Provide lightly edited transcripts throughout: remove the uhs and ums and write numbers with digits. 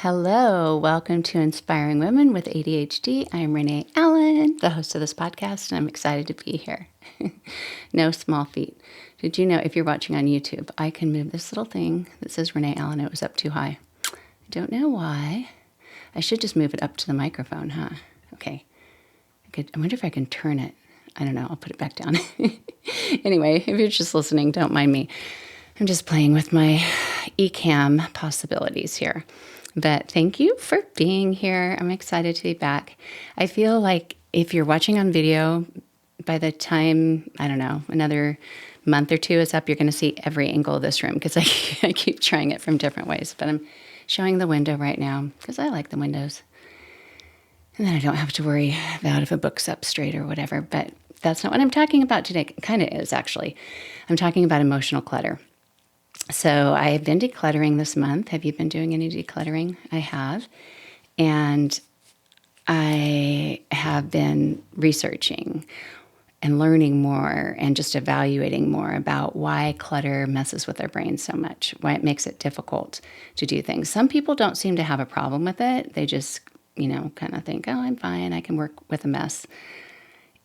Hello, welcome to Inspiring Women with ADHD. I'm Renee Allen, the host of this podcast, and I'm excited to be here. No small feat. Did you know if you're watching on YouTube, I can move this little thing that says Renee Allen. It was up too high. I don't know why. I should just move it up to the microphone, huh? Okay. I wonder if I can turn it. I don't know. I'll put it back down. Anyway, if you're just listening, don't mind me. I'm just playing with my eCam possibilities here. But thank you for being here. I'm excited to be back. I feel like if you're watching on video, by the time, I don't know, another month or two is up, you're going to see every angle of this room because I keep trying it from different ways. But I'm showing the window right now because I like the windows. And then I don't have to worry about if a book's up straight or whatever. But that's not what I'm talking about today. It kind of is, actually. I'm talking about emotional clutter. So I have been decluttering this month. Have you been doing any decluttering? I have. And I have been researching and learning more and just evaluating more about why clutter messes with our brains so much, why it makes it difficult to do things. Some people don't seem to have a problem with it. They just, kind of think, oh, I'm fine. I can work with a mess.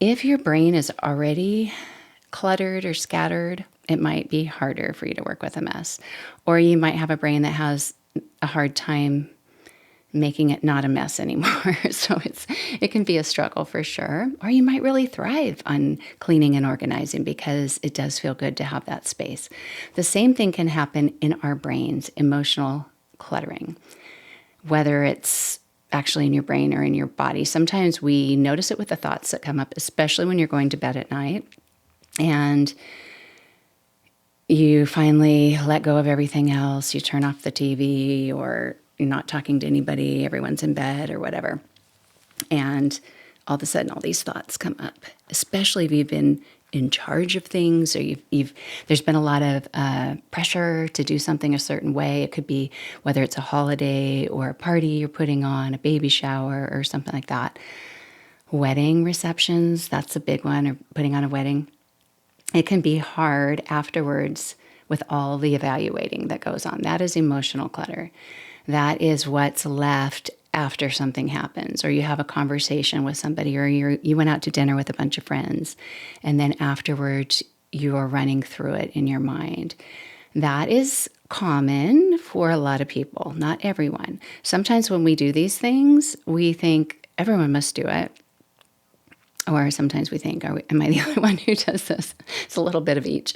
If your brain is already cluttered or scattered, it might be harder for you to work with a mess. Or you might have a brain that has a hard time making it not a mess anymore. So it can be a struggle for sure. Or you might really thrive on cleaning and organizing because it does feel good to have that space. The same thing can happen in our brains, emotional cluttering, whether it's actually in your brain or in your body. Sometimes we notice it with the thoughts that come up, especially when you're going to bed at night. And you finally let go of everything else. You turn off the TV or you're not talking to anybody. Everyone's in bed or whatever. And all of a sudden, all these thoughts come up, especially if you've been in charge of things or there's been a lot of pressure to do something a certain way. It could be whether it's a holiday or a party you're putting on, a baby shower or something like that. Wedding receptions, that's a big one, or putting on a wedding. It can be hard afterwards with all the evaluating that goes on. That is emotional clutter. That is what's left after something happens, or you have a conversation with somebody, or you went out to dinner with a bunch of friends, and then afterwards you are running through it in your mind. That is common for a lot of people, not everyone. Sometimes when we do these things, we think everyone must do it. Or sometimes we think, am I the only one who does this? It's a little bit of each.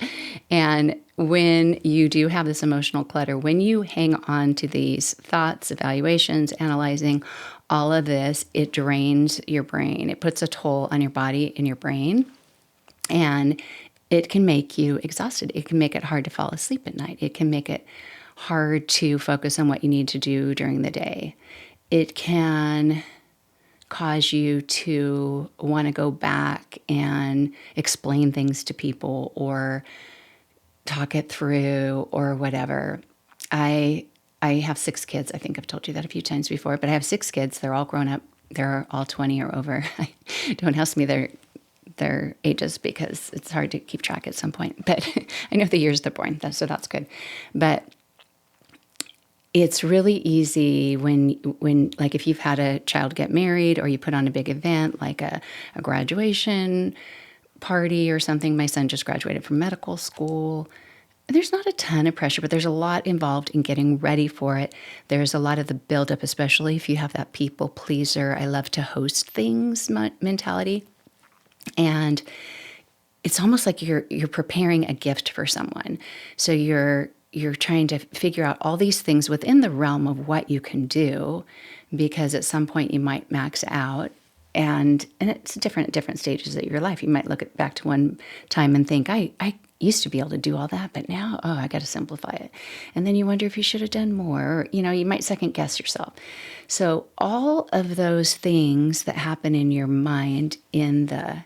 And when you do have this emotional clutter, when you hang on to these thoughts, evaluations, analyzing, all of this, it drains your brain. It puts a toll on your body and your brain. And it can make you exhausted. It can make it hard to fall asleep at night. It can make it hard to focus on what you need to do during the day. It can cause you to want to go back and explain things to people or talk it through or whatever. I have 6 kids. I think I've told you that a few times before, but I have 6 kids. They're all grown up. They're all 20 or over. Don't ask me their ages because it's hard to keep track at some point. But I know the years they're born, so that's good. But it's really easy when like if you've had a child get married or you put on a big event like a graduation party or something. My son just graduated from medical school. There's not a ton of pressure, but there's a lot involved in getting ready for it. There's a lot of the buildup, especially if you have that people pleaser, I love to host things mentality. And it's almost like you're preparing a gift for someone. So you're trying to figure out all these things within the realm of what you can do, because at some point you might max out, and it's different at different stages of your life. You might look back to one time and think, I used to be able to do all that, but now, I got to simplify it. And then you wonder if you should have done more, or, you might second guess yourself. So all of those things that happen in your mind in the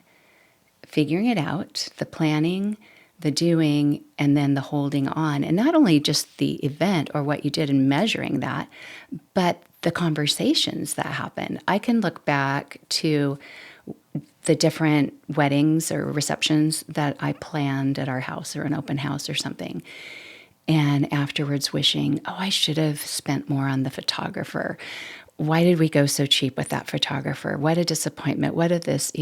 figuring it out, the planning, the doing, and then the holding on. And not only just the event or what you did in measuring that, but the conversations that happen. I can look back to the different weddings or receptions that I planned at our house or an open house or something. and afterwards wishing, oh, I should have spent more on the photographer. Why did we go so cheap with that photographer? What a disappointment. What did this,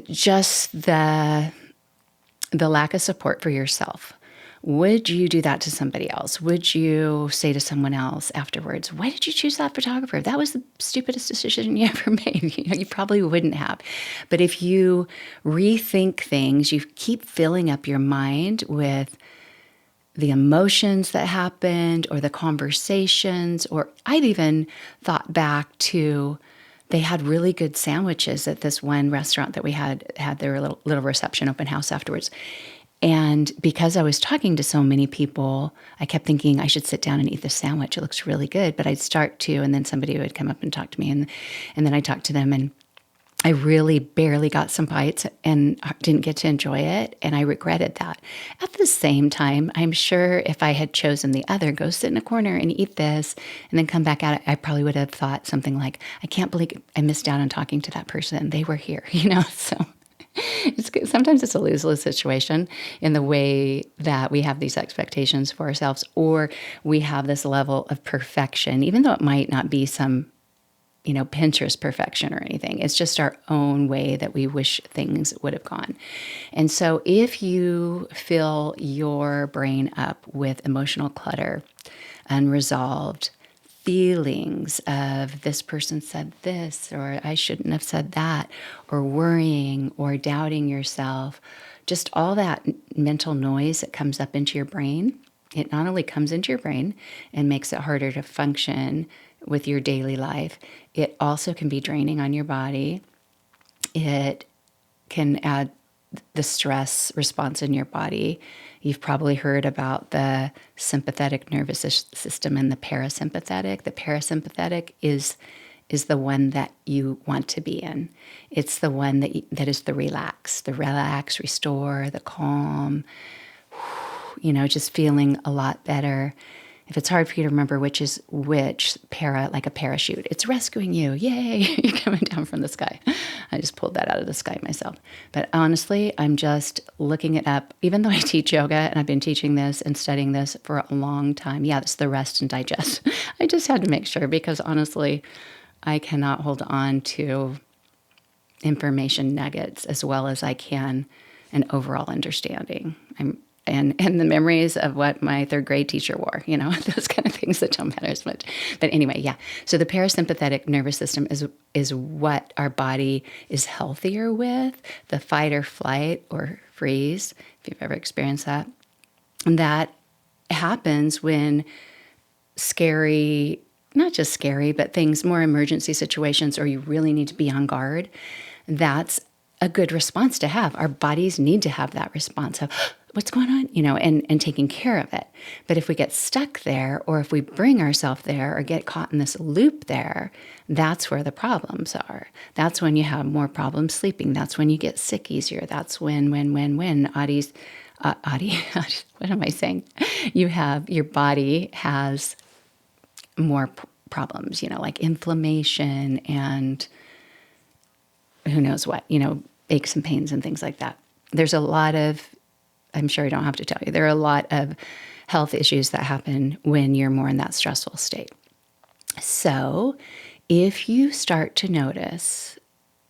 just the lack of support for yourself. Would you do that to somebody else? Would you say to someone else afterwards, why did you choose that photographer? That was the stupidest decision you ever made. You probably wouldn't have. But if you rethink things, you keep filling up your mind with the emotions that happened or the conversations, or I'd even thought back to they had really good sandwiches at this one restaurant that we had their little reception open house afterwards. And because I was talking to so many people, I kept thinking I should sit down and eat this sandwich. It looks really good. But I'd start to, and then somebody would come up and talk to me, and then I'd talk to them, and I really barely got some bites and didn't get to enjoy it. And I regretted that. At the same time, I'm sure if I had chosen the other, go sit in a corner and eat this and then come back at it, I probably would have thought something like, I can't believe I missed out on talking to that person. They were here, So sometimes it's a lose-lose situation in the way that we have these expectations for ourselves, or we have this level of perfection, even though it might not be some Pinterest perfection or anything. It's just our own way that we wish things would have gone. And so if you fill your brain up with emotional clutter, unresolved feelings of this person said this, or I shouldn't have said that, or worrying or doubting yourself, just all that mental noise that comes up into your brain, it not only comes into your brain and makes it harder to function with your daily life, it also can be draining on your body. It can add the stress response in your body. You've probably heard about the sympathetic nervous system and the parasympathetic. The parasympathetic is the one that you want to be in. It's the one that is the relax, restore, the calm, just feeling a lot better. If it's hard for you to remember which is which, like a parachute, it's rescuing you. Yay, you're coming down from the sky. I just pulled that out of the sky myself. But honestly, I'm just looking it up. Even though I teach yoga and I've been teaching this and studying this for a long time. Yeah, it's the rest and digest. I just had to make sure because honestly, I cannot hold on to information nuggets as well as I can an overall understanding. And the memories of what my third grade teacher wore, those kind of things that don't matter as much. But anyway, yeah. So the parasympathetic nervous system is what our body is healthier with. The fight or flight or freeze, if you've ever experienced that. And that happens when scary, not just scary, but things, more emergency situations, or you really need to be on guard. That's a good response to have. Our bodies need to have that response of, what's going on? And taking care of it. But if we get stuck there, or if we bring ourselves there or get caught in this loop there, that's where the problems are. That's when you have more problems sleeping. That's when you get sick easier. That's when Audie's, what am I saying? Your body has more problems, like inflammation and who knows what, aches and pains and things like that. There's a lot of, I'm sure I don't have to tell you, there are a lot of health issues that happen when you're more in that stressful state. So if you start to notice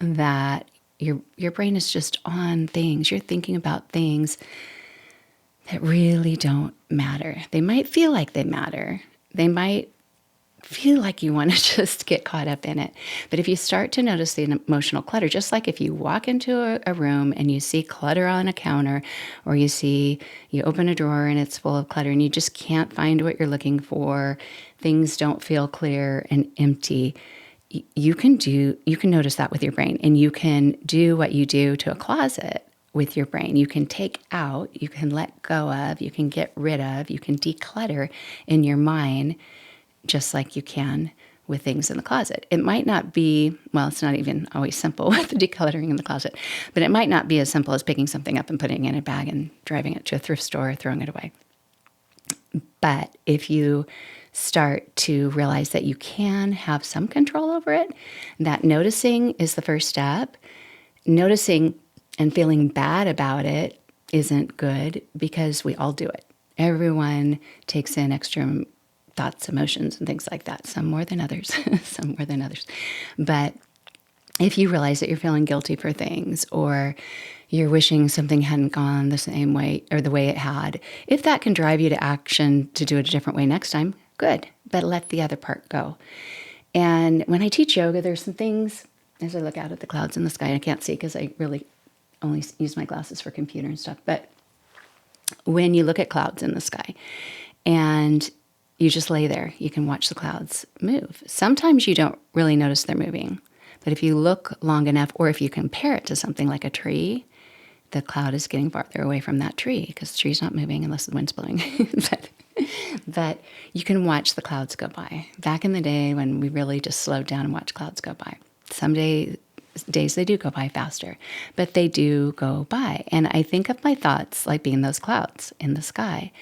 that your brain is just on things, you're thinking about things that really don't matter. They might feel like they matter. They might feel like you want to just get caught up in it. But if you start to notice the emotional clutter, just like if you walk into a room and you see clutter on a counter, or you open a drawer and it's full of clutter and you just can't find what you're looking for, things don't feel clear and empty, you can notice that with your brain, and you can do what you do to a closet with your brain. You can take out, you can let go of, you can get rid of, you can declutter in your mind, just like you can with things in the closet. It might not be, well, it's not even always simple with the decluttering in the closet, but it might not be as simple as picking something up and putting it in a bag and driving it to a thrift store or throwing it away. But if you start to realize that you can have some control over it, that noticing is the first step. Noticing and feeling bad about it isn't good, because we all do it. Everyone takes in extra thoughts, emotions, and things like that. Some more than others, some more than others. But if you realize that you're feeling guilty for things, or you're wishing something hadn't gone the same way or the way it had, if that can drive you to action to do it a different way next time, good. But let the other part go. And when I teach yoga, there's some things, as I look out at the clouds in the sky, I can't see because I really only use my glasses for computer and stuff. But when you look at clouds in the sky and you just lay there, you can watch the clouds move. Sometimes you don't really notice they're moving. But if you look long enough, or if you compare it to something like a tree, the cloud is getting farther away from that tree because the tree's not moving unless the wind's blowing. but you can watch the clouds go by. Back in the day when we really just slowed down and watched clouds go by. Some days they do go by faster, but they do go by. And I think of my thoughts like being those clouds in the sky.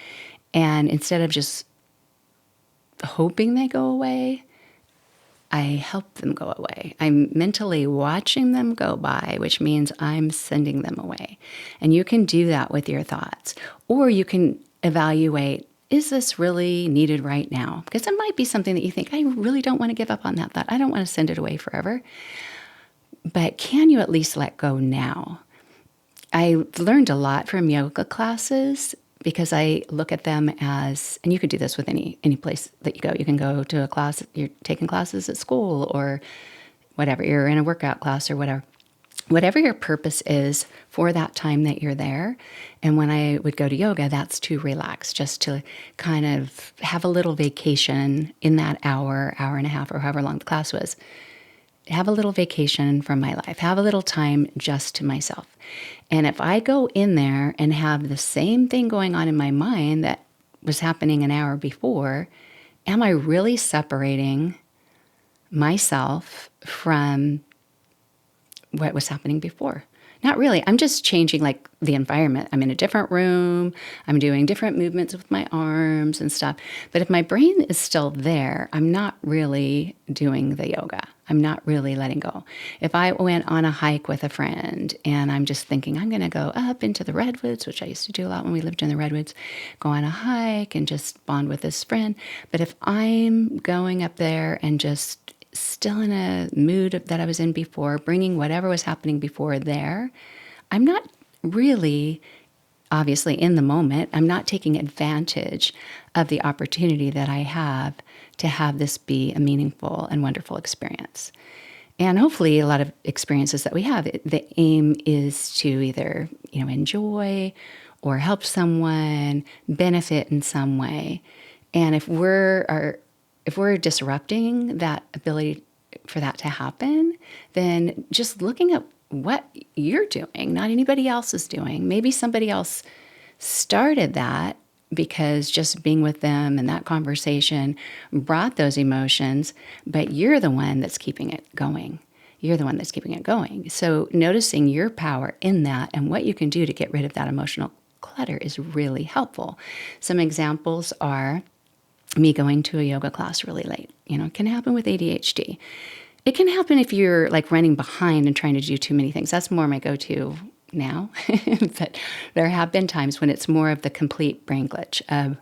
And instead of just hoping they go away, I help them go away. I'm mentally watching them go by, which means I'm sending them away. And you can do that with your thoughts. Or you can evaluate, is this really needed right now? Because it might be something that you think, I really don't want to give up on that thought. I don't want to send it away forever. But can you at least let go now? I learned a lot from yoga classes because I look at them as, and you could do this with any place that you go. You can go to a class, you're taking classes at school or whatever, you're in a workout class or whatever. Whatever your purpose is for that time that you're there. And when I would go to yoga, that's to relax, just to kind of have a little vacation in that hour, hour and a half, or however long the class was. Have a little vacation from my life, have a little time just to myself. And if I go in there and have the same thing going on in my mind that was happening an hour before, am I really separating myself from what was happening before? Not really. I'm just changing like the environment. I'm in a different room. I'm doing different movements with my arms and stuff. But if my brain is still there, I'm not really doing the yoga. I'm not really letting go. If I went on a hike with a friend and I'm just thinking, I'm going to go up into the redwoods, which I used to do a lot when we lived in the redwoods, go on a hike and just bond with this friend. But if I'm going up there and just still in a mood that I was in before, bringing whatever was happening before there, I'm not really, obviously in the moment, I'm not taking advantage of the opportunity that I have to have this be a meaningful and wonderful experience. And hopefully a lot of experiences that we have, the aim is to either, enjoy or help someone, benefit in some way. And if we're disrupting that ability for that to happen, then just looking at what you're doing, not anybody else is doing. Maybe somebody else started that because just being with them and that conversation brought those emotions, but you're the one that's keeping it going. You're the one that's keeping it going. So noticing your power in that and what you can do to get rid of that emotional clutter is really helpful. Some examples are me going to a yoga class really late. It can happen with ADHD. It can happen if you're like running behind and trying to do too many things. That's more my go-to now. But there have been times when it's more of the complete brain glitch of,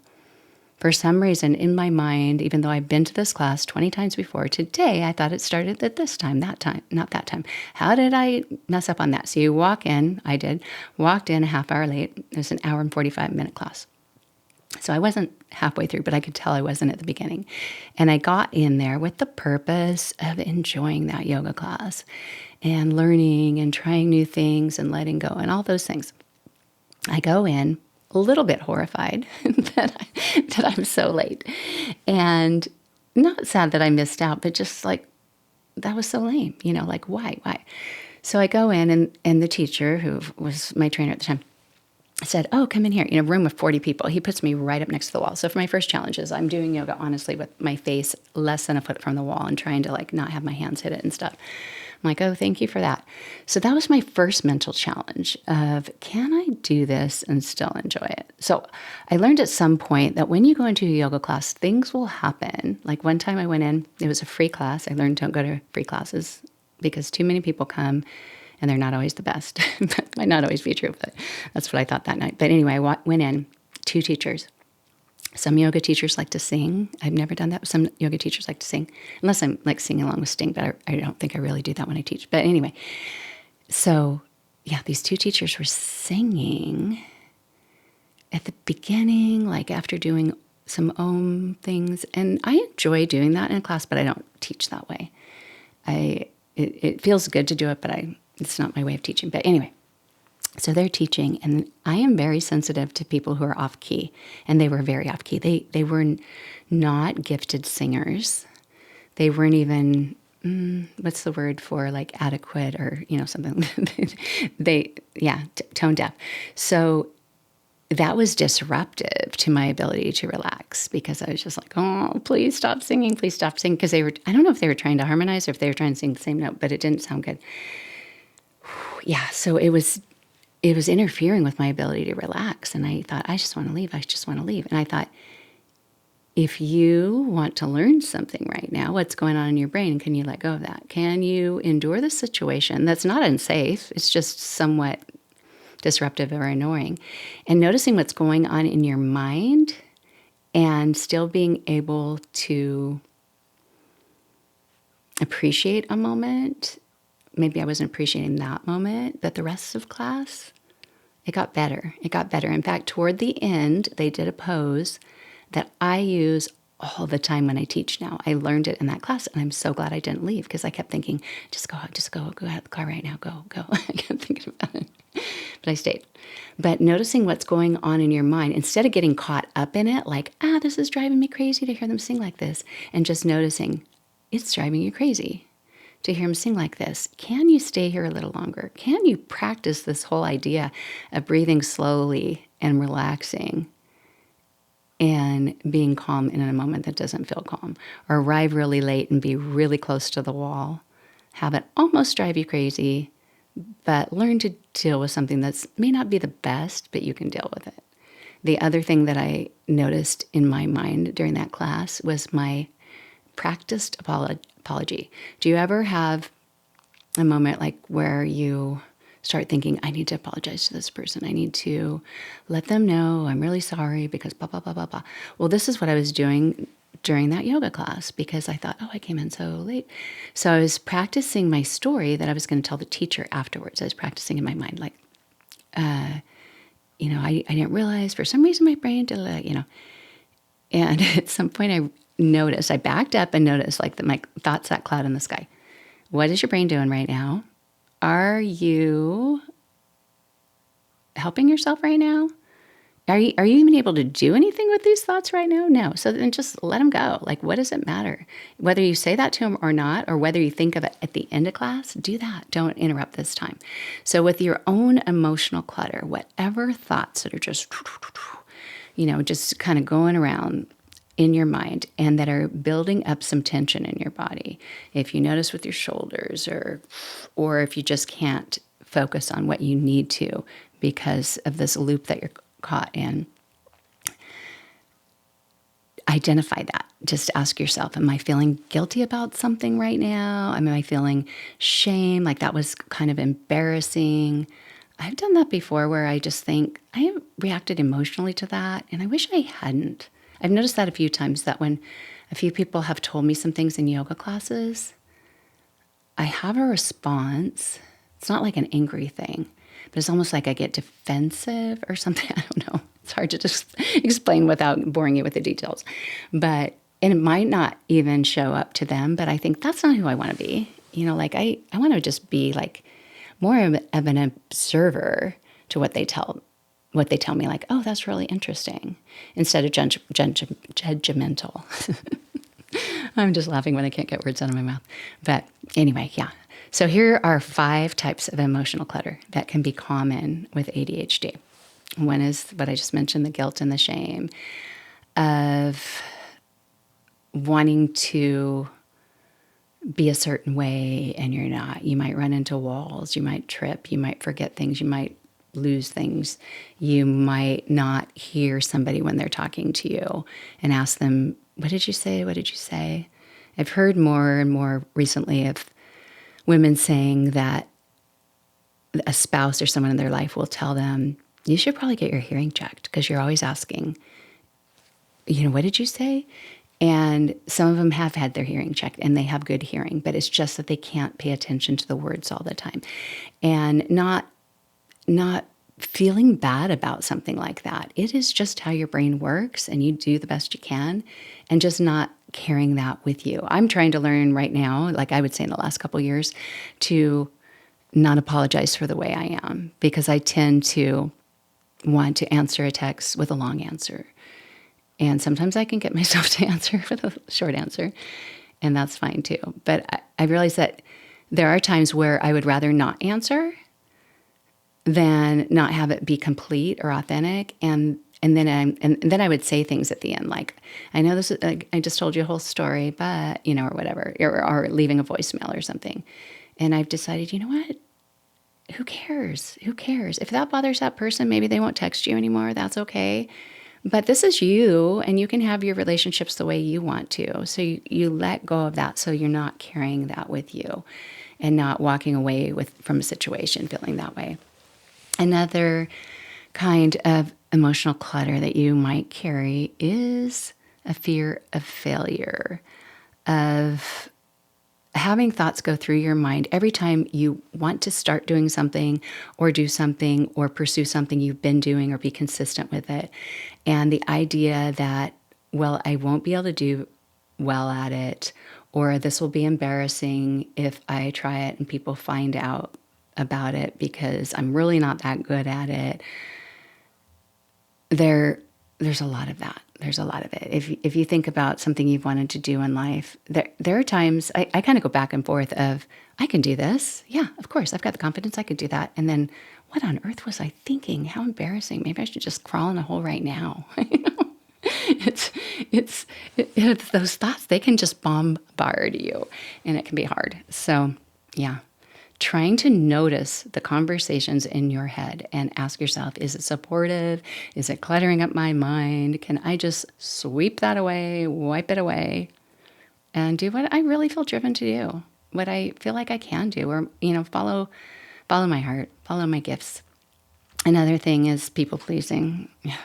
for some reason in my mind, even though I've been to this class 20 times before, today I thought it started at this time, that time, not that time. How did I mess up on that? So you walked in a half hour late. It was an hour and 45-minute class. So I wasn't halfway through, but I could tell I wasn't at the beginning. And I got in there with the purpose of enjoying that yoga class and learning and trying new things and letting go and all those things. I go in a little bit horrified that I'm so late. And not sad that I missed out, but just like, that was so lame, like why? So I go in and the teacher, who was my trainer at the time, said, oh, come in here, a room of 40 people. He puts me right up next to the wall. So for my first challenges, I'm doing yoga, honestly, with my face less than a foot from the wall and trying to not have my hands hit it and stuff. I'm like, oh, thank you for that. So that was my first mental challenge of, can I do this and still enjoy it? So I learned at some point that when you go into a yoga class, things will happen. Like one time I went in, it was a free class. I learned don't go to free classes because too many people come and they're not always the best. That might not always be true, but that's what I thought that night. But anyway, I went in, 2 teachers. Some yoga teachers like to sing. I've never done that. Some yoga teachers like to sing, unless I'm like singing along with Sting, but I don't think I really do that when I teach. But anyway, so yeah, these two teachers were singing at the beginning, like after doing some Om things. And I enjoy doing that in a class, but I don't teach that way. It feels good to do it, but it's not my way of teaching. But anyway, so they're teaching, and I am very sensitive to people who are off key, and they were very off key. They were not gifted singers. They weren't even what's the word for like adequate or something. Tone deaf. So that was disruptive to my ability to relax because I was just like, oh, please stop singing, because I don't know if they were trying to harmonize or if they were trying to sing the same note, but it didn't sound good. Yeah, so it was interfering with my ability to relax. And I thought, I just want to leave. And I thought, if you want to learn something right now, what's going on in your brain? Can you let go of that? Can you endure the situation that's not unsafe? It's just somewhat disruptive or annoying. And noticing what's going on in your mind and still being able to appreciate a moment. Maybe I wasn't appreciating that moment, but the rest of class, it got better. In fact, toward the end, they did a pose that I use all the time when I teach now. I learned it in that class, and I'm so glad I didn't leave because I kept thinking, go out of the car right now, go. I kept thinking about it, but I stayed. But noticing what's going on in your mind, instead of getting caught up in it, like, this is driving me crazy to hear them sing like this, and just noticing, it's driving you crazy to hear him sing like this. Can you stay here a little longer? Can you practice this whole idea of breathing slowly and relaxing and being calm in a moment that doesn't feel calm? Or arrive really late and be really close to the wall. Have it almost drive you crazy, but learn to deal with something that may not be the best, but you can deal with it. The other thing that I noticed in my mind during that class was my practiced apology. Do you ever have a moment like where you start thinking, I need to apologize to this person. I need to let them know I'm really sorry because blah, blah, blah, blah, blah. Well, this is what I was doing during that yoga class because I thought, I came in so late. So I was practicing my story that I was going to tell the teacher afterwards. I was practicing in my mind, like, I didn't realize for some reason my brain did that, And at some point I backed up and noticed like that my thoughts, that cloud in the sky. What is your brain doing right now? Are you helping yourself right now? Are you even able to do anything with these thoughts right now? No. So then just let them go. Like, what does it matter? Whether you say that to them or not, or whether you think of it at the end of class, do that. Don't interrupt this time. So with your own emotional clutter, whatever thoughts that are just, just kind of going around in your mind and that are building up some tension in your body. If you notice with your shoulders or if you just can't focus on what you need to because of this loop that you're caught in, identify that. Just ask yourself, am I feeling guilty about something right now? Am I feeling shame? Like that was kind of embarrassing. I've done that before where I just think I have reacted emotionally to that and I wish I hadn't. I've noticed that a few times that when a few people have told me some things in yoga classes, I have a response. It's not like an angry thing, but it's almost like I get defensive or something. I don't know. It's hard to just explain without boring you with the details. And it might not even show up to them, but I think that's not who I want to be. I want to just be like more of an observer to what they tell me, like, oh, that's really interesting, instead of judgmental. I'm just laughing when I can't get words out of my mouth. But anyway, yeah. So here are 5 types of emotional clutter that can be common with ADHD. One is what I just mentioned, the guilt and the shame of wanting to be a certain way and you're not. You might run into walls, you might trip, you might forget things, you might lose things. You might not hear somebody when they're talking to you and ask them, what did you say? What did you say? I've heard more and more recently of women saying that a spouse or someone in their life will tell them, you should probably get your hearing checked because you're always asking what did you say? And some of them have had their hearing checked and they have good hearing, but it's just that they can't pay attention to the words all the time. And not feeling bad about something like that. It is just how your brain works, and you do the best you can, and just not carrying that with you. I'm trying to learn right now, like I would say in the last couple of years, to not apologize for the way I am, because I tend to want to answer a text with a long answer. And sometimes I can get myself to answer with a short answer, and that's fine too. But I realize that there are times where I would rather not answer than not have it be complete or authentic. And then I would say things at the end like, I know this is, I just told you a whole story, but, or whatever, or leaving a voicemail or something. And I've decided, you know what? Who cares? Who cares? If that bothers that person, maybe they won't text you anymore. That's okay. But this is you, and you can have your relationships the way you want to. So you let go of that, so you're not carrying that with you and not walking away from a situation feeling that way. Another kind of emotional clutter that you might carry is a fear of failure, of having thoughts go through your mind every time you want to start doing something or do something or pursue something you've been doing or be consistent with it. And the idea that, well, I won't be able to do well at it, or this will be embarrassing if I try it and people find out about it because I'm really not that good at it. There's a lot of that. There's a lot of it. If you think about something you've wanted to do in life, there are times I kind of go back and forth of, I can do this. Yeah, of course. I've got the confidence. I could do that. And then what on earth was I thinking? How embarrassing. Maybe I should just crawl in a hole right now. It's those thoughts, they can just bombard you, and it can be hard. So yeah. Trying to notice the conversations in your head and ask yourself, is it supportive? Is it cluttering up my mind? Can I just sweep that away, wipe it away, and do what I really feel driven to do, what I feel like I can do, or, follow my heart, follow my gifts. Another thing is people pleasing. Yeah.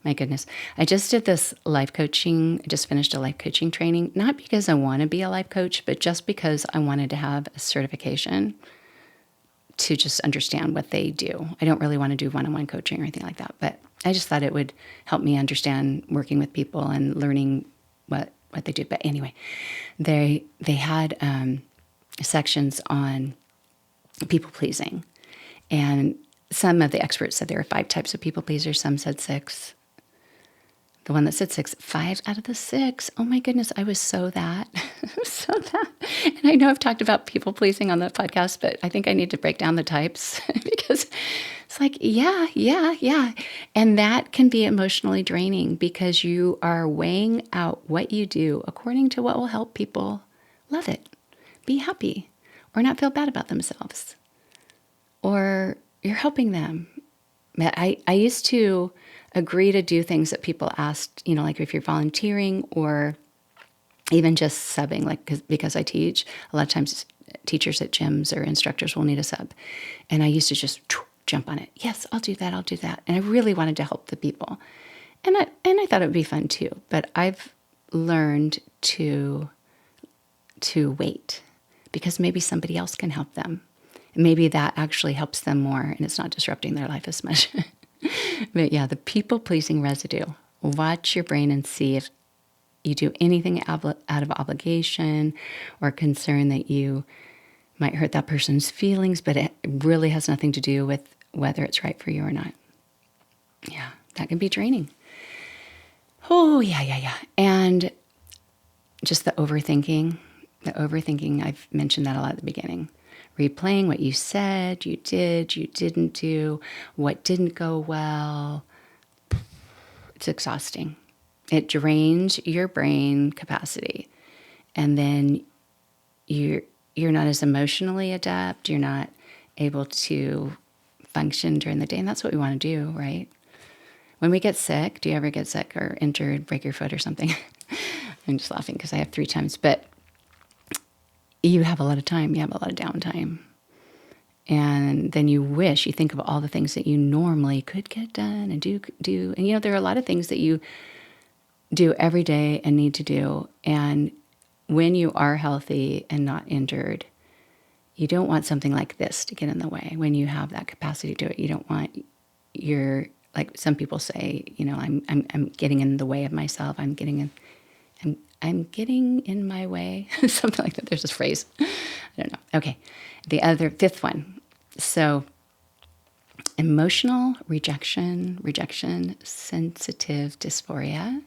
My goodness. I just did this life coaching. I just finished a life coaching training, not because I want to be a life coach, but just because I wanted to have a certification to just understand what they do. I don't really want to do one-on-one coaching or anything like that, but I just thought it would help me understand working with people and learning what they do. But anyway, they had sections on people pleasing, and some of the experts said there are 5 types of people pleasers. Some said 6. The one that said 6, 5 out of the 6. Oh my goodness, I was so that. So that. And I know I've talked about people pleasing on the podcast, but I think I need to break down the types because it's like, yeah. And that can be emotionally draining because you are weighing out what you do according to what will help people love it, be happy, or not feel bad about themselves, or you're helping them. I used to agree to do things that people asked, like if you're volunteering or even just subbing, like because I teach, a lot of times teachers at gyms or instructors will need a sub. And I used to just jump on it. Yes, I'll do that. And I really wanted to help the people. And I thought it would be fun too. But I've learned to wait because maybe somebody else can help them. Maybe that actually helps them more and it's not disrupting their life as much. But yeah, the people-pleasing residue. Watch your brain and see if you do anything out of obligation or concern that you might hurt that person's feelings, but it really has nothing to do with whether it's right for you or not. Yeah, that can be draining. Oh, yeah. And just the overthinking, I've mentioned that a lot at the beginning. Replaying what you said, you did, you didn't do, what didn't go well. It's exhausting. It drains your brain capacity. And then you're not as emotionally adept. You're not able to function during the day. And that's what we want to do, right? When we get sick, do you ever get sick or injured, break your foot or something? I'm just laughing because I have 3 times. But you have a lot of time. You have a lot of downtime. And then you think of all the things that you normally could get done and do. And, there are a lot of things that you do every day and need to do. And when you are healthy and not injured, you don't want something like this to get in the way. When you have that capacity to do it, you don't want your, like some people say, I'm getting in the way of myself. I'm getting in my way. Something like that. There's this phrase. I don't know. Okay. The other fifth one. So emotional rejection sensitive dysphoria,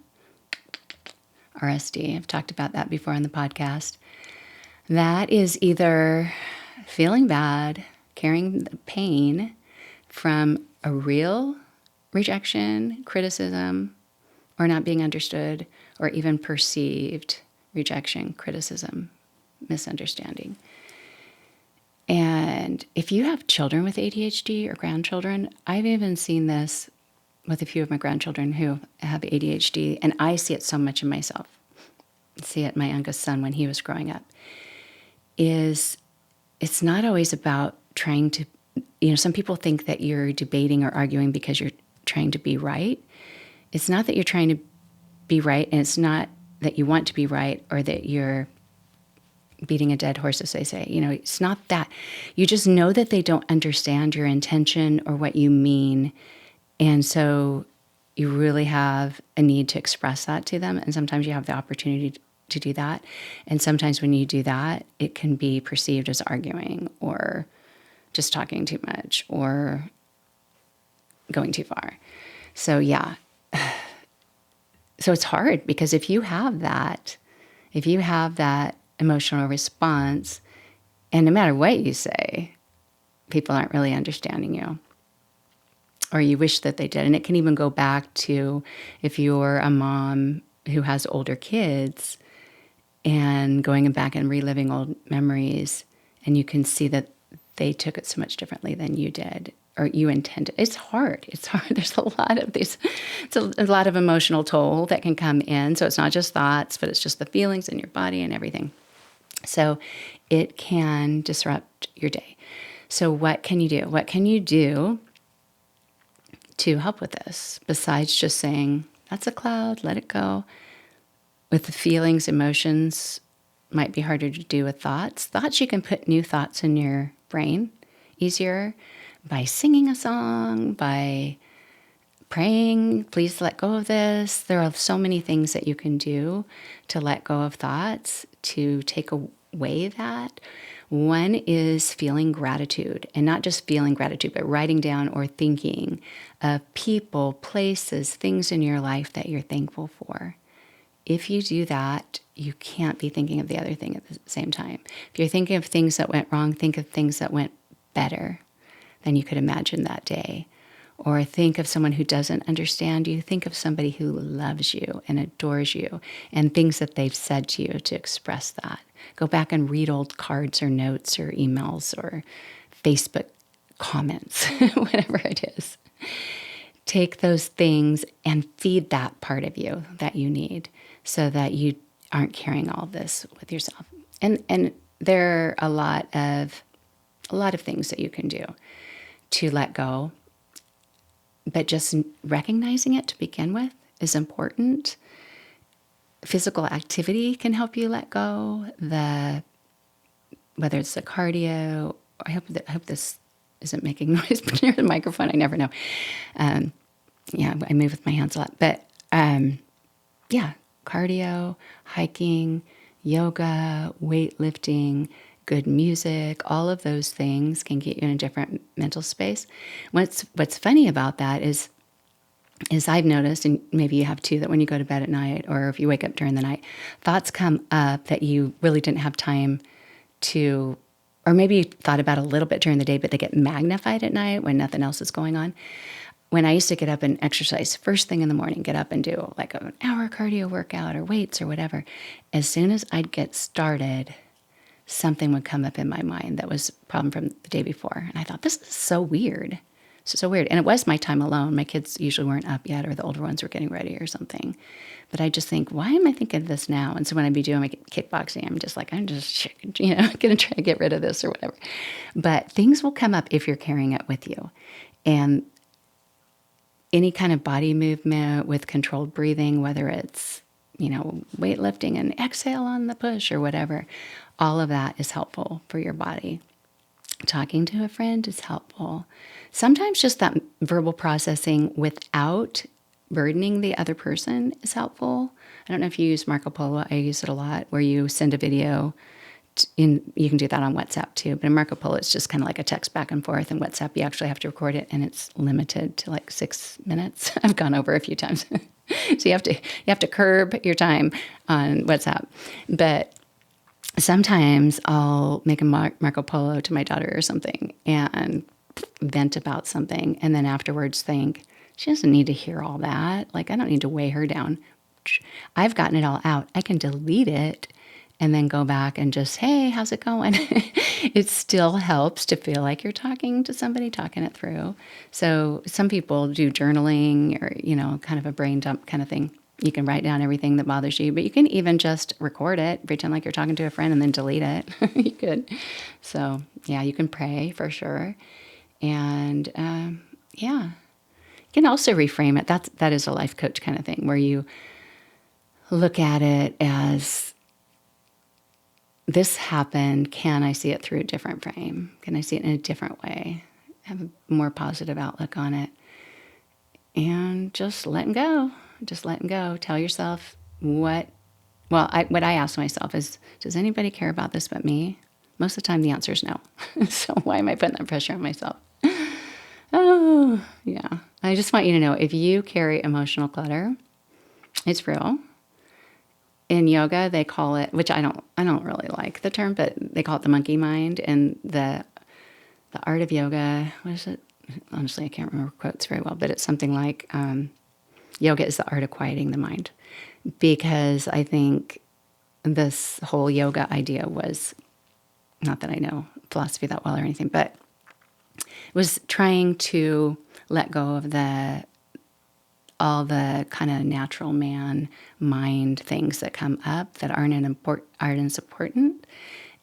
RSD. I've talked about that before on the podcast. That is either feeling bad, carrying the pain from a real rejection, criticism, or not being understood, or even perceived rejection, criticism, misunderstanding. And if you have children with ADHD or grandchildren, I've even seen this with a few of my grandchildren who have ADHD, and I see it so much in myself. I see it in my youngest son when he was growing up, is it's not always about trying to, some people think that you're debating or arguing because you're trying to be right. It's not that you're trying to be right, and it's not that you want to be right or that you're beating a dead horse, as they say. It's not that. You just know that they don't understand your intention or what you mean. And so you really have a need to express that to them. And sometimes you have the opportunity to do that. And sometimes when you do that, it can be perceived as arguing or just talking too much or going too far. So yeah. So it's hard because if you have that emotional response, and no matter what you say, people aren't really understanding you, or you wish that they did. And it can even go back to if you're a mom who has older kids and going back and reliving old memories, and you can see that they took it so much differently than you did or you intended. It's hard. There's a lot of these. It's a lot of emotional toll that can come in. So it's not just thoughts, but it's just the feelings in your body and everything. So it can disrupt your day. So what can you do? What can you do to help with this besides just saying, that's a cloud, let it go? With the feelings, emotions might be harder to do with thoughts. Thoughts, you can put new thoughts in your brain easier by singing a song, by praying, please let go of this. There are so many things that you can do to let go of thoughts, to take away that. One is feeling gratitude, and not just feeling gratitude, but writing down or thinking of people, places, things in your life that you're thankful for. If you do that, you can't be thinking of the other thing at the same time. If you're thinking of things that went wrong, think of things that went better than you could imagine that day. Or think of someone who doesn't understand you. Think of somebody who loves you and adores you and things that they've said to you to express that. Go back and read old cards or notes or emails or Facebook comments, whatever it is. Take those things and feed that part of you that you need so that you aren't carrying all this with yourself. And there are a lot of things that you can do to let go. But just recognizing it to begin with is important. Physical activity can help you let go. Whether it's the cardio, I hope this isn't making noise near the microphone. I never know. Yeah, I move with my hands a lot. But cardio, hiking, yoga, weightlifting, good music, all of those things can get you in a different mental space. What's funny about that is I've noticed, and maybe you have too, that when you go to bed at night or if you wake up during the night, thoughts come up that you really didn't have time to, or maybe you thought about a little bit during the day, but they get magnified at night when nothing else is going on. When I used to get up and exercise first thing in the morning, get up and do like an hour cardio workout or weights or whatever, as soon as I'd get started, something would come up in my mind that was a problem from the day before. And I thought, this is so weird. So weird. And it was my time alone. My kids usually weren't up yet, or the older ones were getting ready or something. But I just think, why am I thinking of this now? And so when I'd be doing my kickboxing, I'm just going to try to get rid of this or whatever. But things will come up if you're carrying it with you. And any kind of body movement with controlled breathing, whether it's, weightlifting and exhale on the push or whatever, all of that is helpful for your body. Talking to a friend is helpful. Sometimes just that verbal processing without burdening the other person is helpful. I don't know if you use Marco Polo. I use it a lot, where you send a video. You can do that on WhatsApp too, but in Marco Polo, it's just kind of like a text back and forth. In WhatsApp, you actually have to record it, and it's limited to like 6 minutes. I've gone over a few times, so you have to curb your time on WhatsApp. But sometimes I'll make a Marco Polo to my daughter or something and vent about something, and then afterwards think, she doesn't need to hear all that. Like, I don't need to weigh her down. I've gotten it all out. I can delete it and then go back and just, hey, how's it going? It still helps to feel like you're talking to somebody, talking it through. So some people do journaling or, kind of a brain dump kind of thing. You can write down everything that bothers you, but you can even just record it, pretend like you're talking to a friend, and then delete it. You could. So, yeah, you can pray for sure. And, yeah, you can also reframe it. That is a life coach kind of thing, where you look at it as, this happened. Can I see it through a different frame? Can I see it in a different way? Have a more positive outlook on it. And just letting go. Just letting go. Tell yourself what I ask myself is, does anybody care about this but me? Most of the time the answer is no. So why am I putting that pressure on myself? Oh, yeah. I just want you to know, if you carry emotional clutter, it's real. In yoga, they call it, which I don't really like the term, but they call it the monkey mind. And the art of yoga, what is it? Honestly, I can't remember quotes very well, but it's something like, yoga is the art of quieting the mind. Because I think this whole yoga idea was, not that I know philosophy that well or anything, but it was trying to let go of all the kind of natural man mind things that come up that aren't as important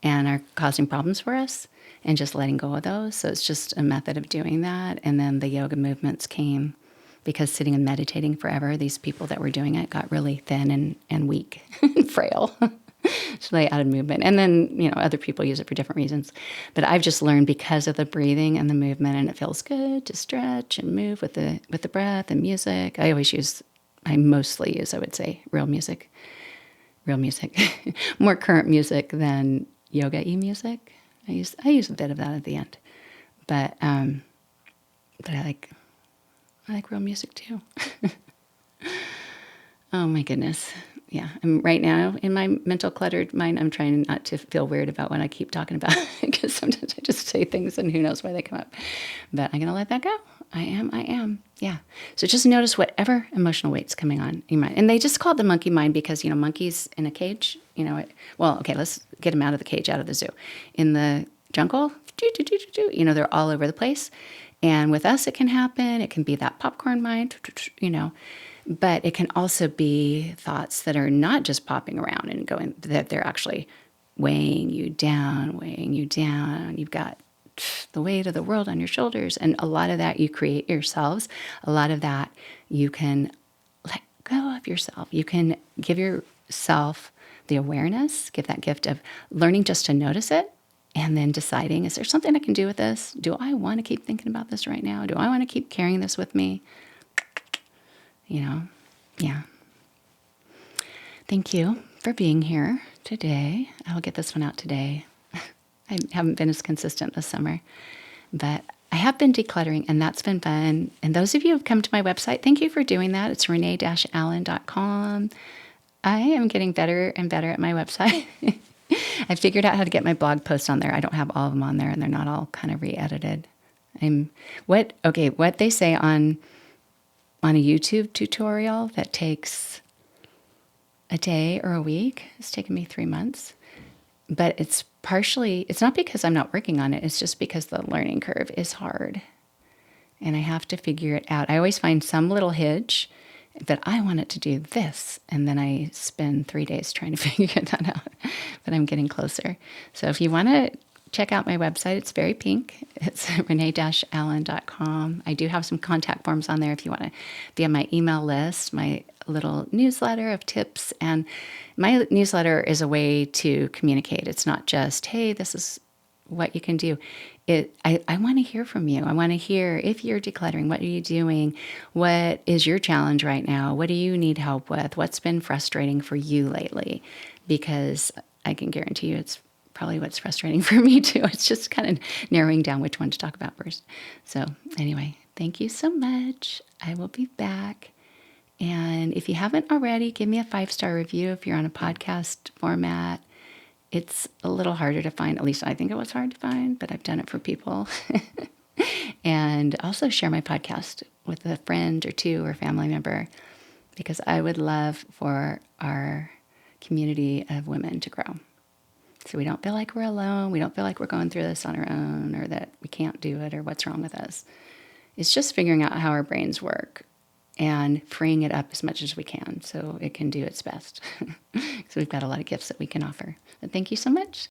and are causing problems for us, and just letting go of those. So it's just a method of doing that. And then the yoga movements came because sitting and meditating forever, these people that were doing it got really thin and weak and frail. So they added movement. And then, other people use it for different reasons. But I've just learned, because of the breathing and the movement, and it feels good to stretch and move with the breath and music. I mostly use, I would say, real music, more current music than yoga-y music. I use a bit of that at the end. But I like real music too. Oh my goodness. Yeah. I'm right now in my mental cluttered mind. I'm trying not to feel weird about what I keep talking about, because sometimes I just say things and who knows why they come up. But I'm going to let that go. I am. Yeah. So just notice whatever emotional weight's coming on your mind. And they just call it the monkey mind because, monkeys in a cage, let's get them out of the cage, out of the zoo. In the jungle, they're all over the place. And with us, it can happen. It can be that popcorn mind, but it can also be thoughts that are not just popping around and going, that they're actually weighing you down. You've got the weight of the world on your shoulders. And a lot of that you create yourselves. A lot of that you can let go of yourself. You can give yourself the awareness, give that gift of learning just to notice it. And then deciding, is there something I can do with this? Do I want to keep thinking about this right now? Do I want to keep carrying this with me? Yeah. Thank you for being here today. I'll get this one out today. I haven't been as consistent this summer, but I have been decluttering, and that's been fun. And those of you who have come to my website, thank you for doing that. It's renee-allen.com. I am getting better and better at my website. I figured out how to get my blog posts on there. I don't have all of them on there, and they're not all kind of re-edited. What they say on a YouTube tutorial that takes a day or a week, it's taken me 3 months. But it's not because I'm not working on it. It's just because the learning curve is hard. And I have to figure it out. I always find some little hitch that I want it to do this. And then I spend 3 days trying to figure that out. But I'm getting closer. So if you want to check out my website. It's very pink. It's renee-allen.com. I do have some contact forms on there if you want to be on my email list, my little newsletter of tips. And my newsletter is a way to communicate. It's not just, hey, this is what you can do. I want to hear from you. I want to hear if you're decluttering, what are you doing? What is your challenge right now? What do you need help with? What's been frustrating for you lately? Because I can guarantee you it's probably what's frustrating for me too. It's just kind of narrowing down which one to talk about first. So anyway, thank you so much. I will be back. And if you haven't already, give me a 5-star review if you're on a podcast format. It's a little harder to find. At least I think it was hard to find, but I've done it for people. And also share my podcast with a friend or two or family member, because I would love for our community of women to grow. So we don't feel like we're alone. We don't feel like we're going through this on our own, or that we can't do it, or what's wrong with us. It's just figuring out how our brains work and freeing it up as much as we can so it can do its best. So we've got a lot of gifts that we can offer. But thank you so much.